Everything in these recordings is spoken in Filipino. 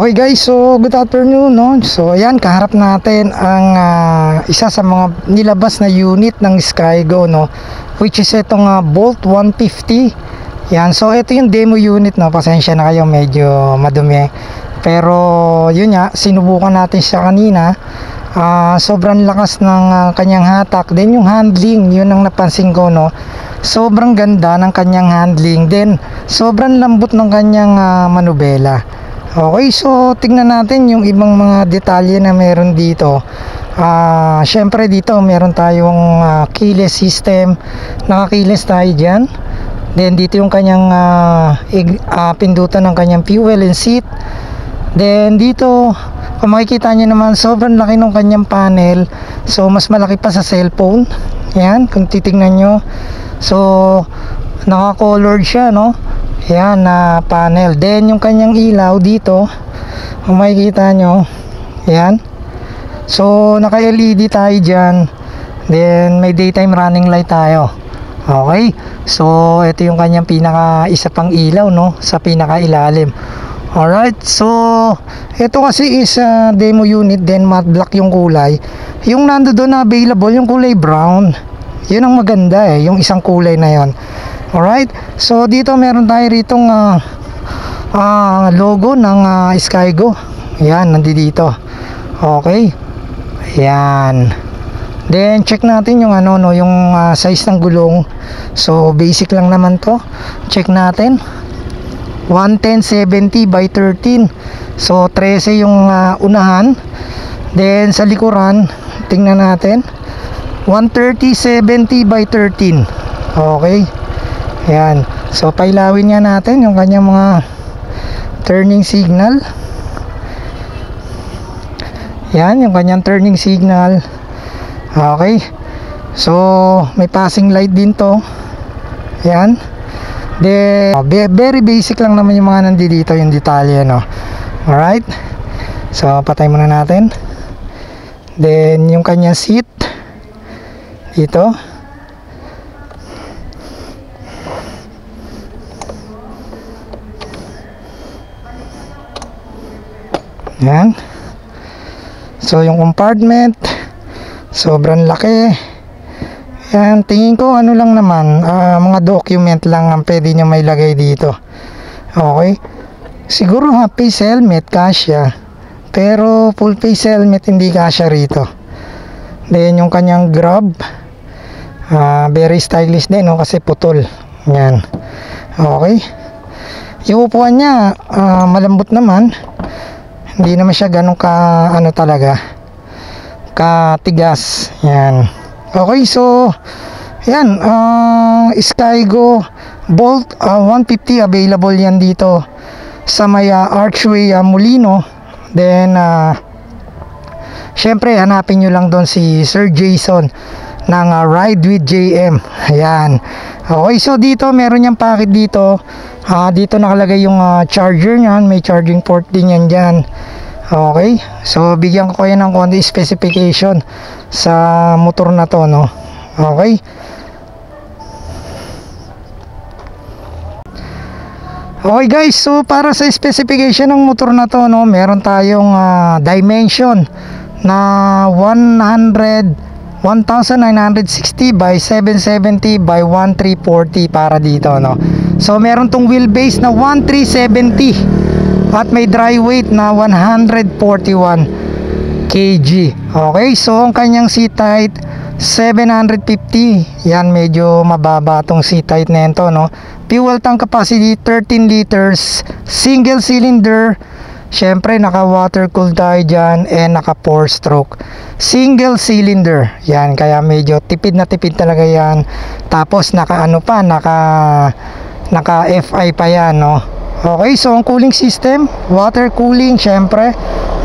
Okay guys, so good afternoon, no? So ayan, kaharap natin ang isa sa mga nilabas na unit ng Skygo, no? Which is itong Bolt 150. Yan, so ito yung demo unit, no? Pasensya na kayo, medyo madumi. Pero yun nga, sinubukan natin siya kanina. Sobrang lakas ng kanyang hatak. Then yung handling, yun ang napansin ko, no? Sobrang ganda ng kanyang handling. Then sobrang lambot ng kanyang manubela. Okay, so tingnan natin yung ibang mga detalye na meron dito. Syempre dito meron tayong keyless system. Naka-keyless tayo dyan. Then dito yung kanyang pindutan ng kanyang fuel and seat. Then dito, kung makikita nyo naman, sobrang laki ng kanyang panel. So mas malaki pa sa cellphone. Yan, kung titingnan nyo. So naka-colored siya, no? Yan na panel. Then yung kanyang ilaw dito, kung makikita nyo, yan. So naka LED tayo dyan. Then may daytime running light tayo. Okay, so ito yung kanyang isa pang ilaw, no, sa pinaka ilalim. Alright, so ito kasi is demo unit. Then matte black yung kulay. Yung nando doon na available, yung kulay brown, yun ang maganda yung isang kulay na yon. Alright, so dito meron tayo ritong logo ng Skygo. Yan, nandito. Okay, yan. Then check natin yung yung size ng gulong. So basic lang naman to. Check natin, 110/70 by 13. So 13 yung unahan. Then sa likuran, tingnan natin, 130/70 by 13. Okay, yan. So pailawin nga natin yung kanyang mga turning signal. Yan yung kanyang turning signal. Okay, so may passing light din to. Yan. Then very basic lang naman yung mga nandito, yung detalye, no. Alright, so patay muna natin. Then yung kanyang seat dito. Yan. So yung compartment, sobrang laki. Yan, tingin ko lang naman, mga document lang ang pwede nyo may lagay dito. Okay, siguro half face helmet kasya, pero full face helmet hindi kasya rito. Then yung kanyang grab, very stylish din, no, kasi putol. Yan. Okay, yung upuan niya malambot naman. Hindi naman siya ganun talaga katigas. Yan. Okay, so yan, Skygo Bolt 150 available yan dito sa may Archway Molino. Then syempre hanapin nyo lang doon si Sir Jason ng Ride with JM. Ayan. Okay, so dito meron yung packet dito. Dito nakalagay yung charger nyan. May charging port din yan dyan. Okay, so bigyan ko kayo ng konti specification sa motor na to, no. Okay, okay guys, so para sa specification ng motor na to, no, meron tayong dimension na 1960 by 770 by 1340 para dito, no. So meron tong wheelbase na 1370 at may dry weight na 141 kg. Okay, so ang kanyang seat height 750. Yan, medyo mababa tong seat height na ito, no. Fuel tank capacity 13 liters, single cylinder. Syempre naka water cooled tayo dyan, and naka 4 stroke single cylinder. Yan, kaya medyo tipid na tipid talaga yan. Tapos naka FI pa yan, no. Okay, so ang cooling system, water cooling. Syempre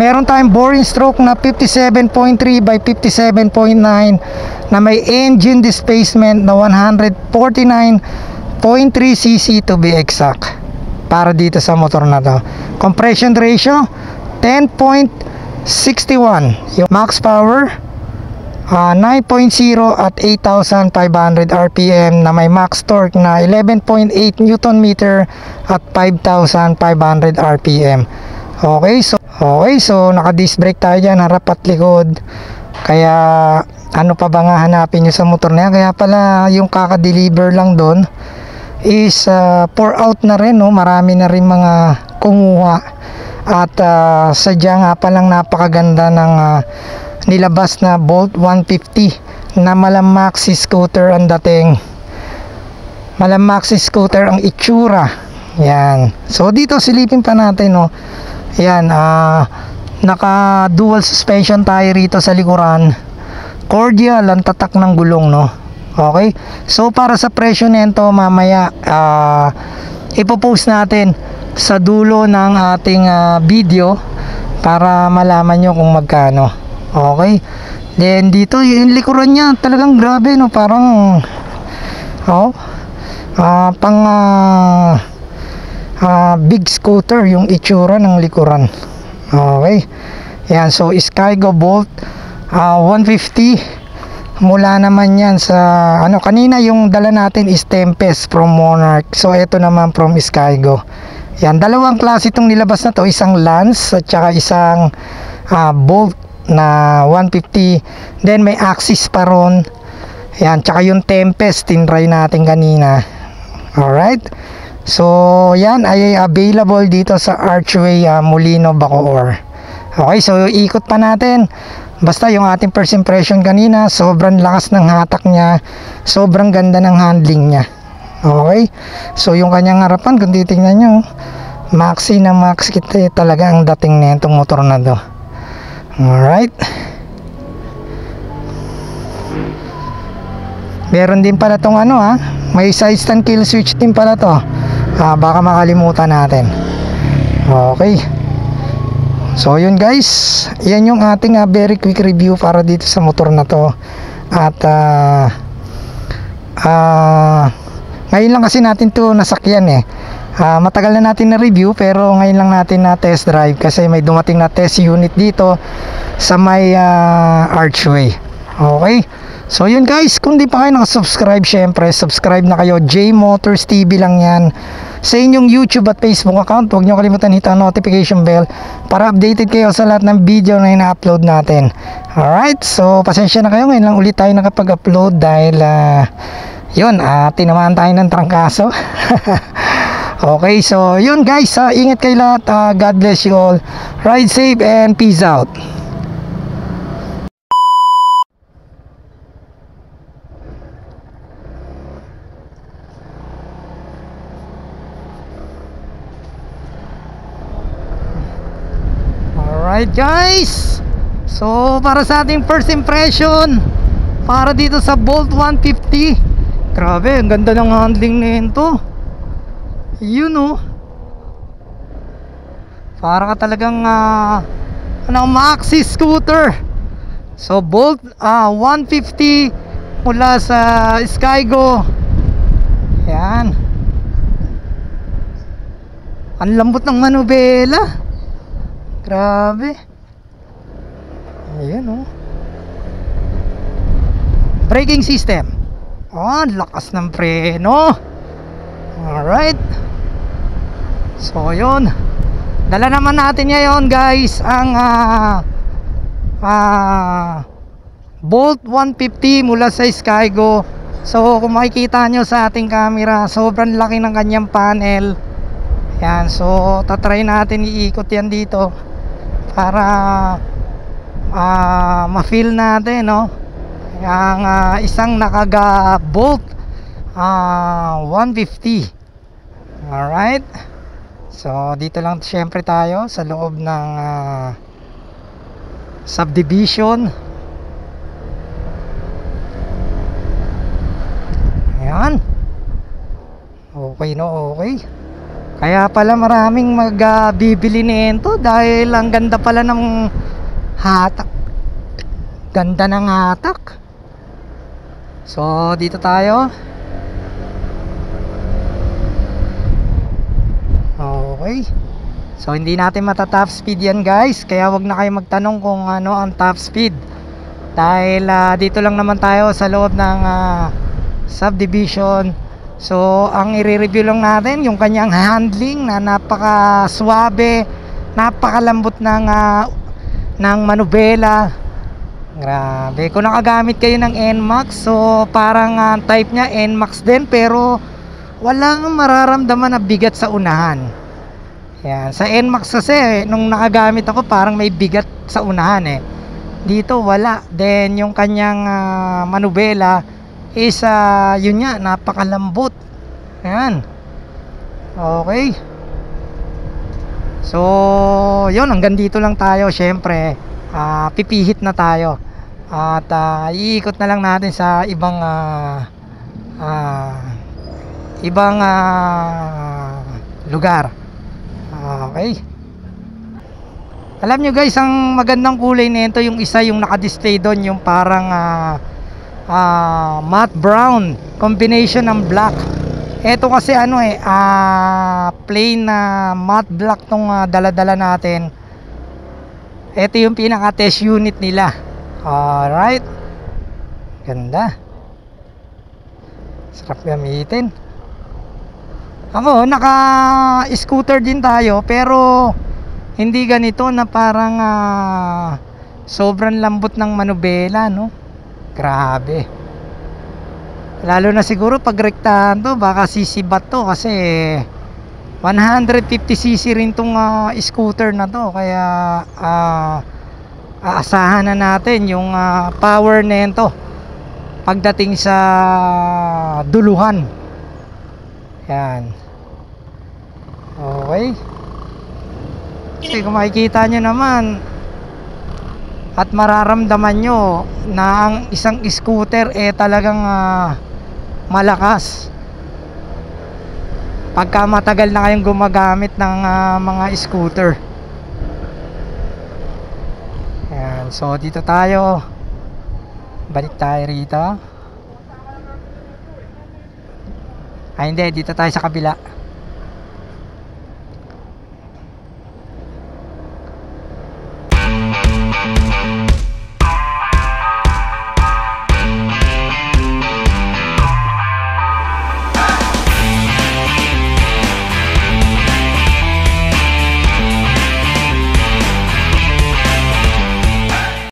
meron tayong boring stroke na 57.3 by 57.9 na may engine displacement na 149.3 cc to be exact para dito sa motor na to. Compression ratio 10.61. Yung max power 9.0 at 8,500 RPM na may max torque na 11.8 Newton meter at 5,500 RPM. Okay, so naka-disc brake tayo dyan, harap at likod. Kaya ano pa ba nga hanapin nyo sa motor na yan? Kaya pala yung kaka-deliver lang doon is pour out na rin, no? Marami na rin mga kumuha. At sadya nga palang napakaganda ng nilabas na Bolt 150 na Malamaxi scooter ang dating. Malamaxi scooter ang itsura. Yan. So dito silipin pa natin, no. Yan, naka dual suspension tayo rito sa likuran. Cordial ang tatak ng gulong, no. Okay? So para sa presyo nito mamaya ipopost natin sa dulo ng ating video para malaman nyo kung magkano. Okay? Then dito yung likuran niya talagang grabe, no. Parang big scooter yung itsura ng likuran. Okay, yan. So Skygo Bolt 150 mula naman yan sa kanina yung dala natin is Tempest from Monarch. So ito naman from Skygo. Yan, dalawang klase itong nilabas na to, isang Lance at saka isang Bolt na 150. Then may Axis pa ron. Yan, tsaka yung Tempest tinry natin kanina. Alright, so yan ay available dito sa Archway Molino, Bacoor. Okay, so ikot pa natin. Basta yung ating first impression kanina, sobrang lakas ng hatak niya, sobrang ganda ng handling niya. Okay, so yung kanyang harapan kung titingnan nyo, maxi na max kita talaga ang dating na itong motor na to. Alright, meron din pala tong may side stand kill switch din pala to. Baka makalimutan natin. Okay, so yun guys, yan yung ating very quick review para dito sa motor na to. At ngayon lang kasi natin to nasakyan matagal na natin na review, pero ngayon lang natin na test drive kasi may dumating na test unit dito sa may Archway. Okay, so yun guys, kung di pa kayo nakasubscribe, syempre subscribe na kayo. J Motors TV lang yan sa inyong YouTube at Facebook account. Huwag nyo kalimutan hit ang notification bell para updated kayo sa lahat ng video na ina-upload natin. Alright, so pasensya na kayo, ngayon lang ulit tayo nakapag-upload dahil yun, tinamaan tayo ng trangkaso. Okay, so yun guys, ingat kayo lahat. God bless you all. Ride safe and peace out. Alright guys, so para sa ating first impression para dito sa Bolt 150, grabe, ang ganda ng handling nito. Yun para ka talagang maxi scooter. So Bolt 150 mula sa Skygo. Yan, ang lambot ng manubela. Grabe. Ayan braking system. Lakas ng preno. Alright, so yun, dala naman natin ngayon guys ang Bolt 150 mula sa Skygo. So kung makikita nyo sa ating camera, sobrang laki ng kanyang panel. Yan, so tatry natin iikot yan dito para ma-feel natin ang isang nakaga Bolt 150. Alright, so dito lang syempre tayo sa loob ng subdivision. Ayan, okay okay. Kaya pala maraming magbibili nito dahil ang ganda pala ng hatak. Ganda ng hatak. So dito tayo. Okay, so hindi natin mata-top speed yan guys, kaya wag na kayo magtanong kung ano ang top speed dahil dito lang naman tayo sa loob ng subdivision. So ang i-review lang natin yung kanyang handling na napaka swabe napakalambot ng manubela. Grabe, kung nakagamit kayo ng NMAX, so parang type niya NMAX din, pero walang mararamdaman na bigat sa unahan. Yan, sa NMAX kasi nung nakagamit ako parang may bigat sa unahan eh. Dito wala. Then yung kanyang manubela is yun nga, napakalambot. Yan. Okay. So, yun, hanggang dito lang tayo. Syempre, pipihit na tayo. At iikot na lang natin sa ibang lugar. Okay. Alam nyo guys, ang magandang kulay nito, yung isa yung naka-display doon, yung parang matte brown combination ng black. Ito kasi plain na matte black tong dala-dala natin. Ito yung pinaka test unit nila. Alright, ganda, sarap gamitin. Ako, naka scooter din tayo, pero hindi ganito na parang sobrang lambot ng manubela, no? Grabe. Lalo na siguro pag rektahan to, baka sisibat to kasi 150cc rin tong scooter na to. Kaya aasahan na natin yung power nito pagdating sa duluhan. Yan. Okay. Kasi kung makikita nyo naman at mararamdaman nyo na ang isang scooter talagang malakas pagka matagal na kayong gumagamit ng mga scooter. Ayan, so dito tayo, balik tayo rito. Hindi, dito tayo sa kabila.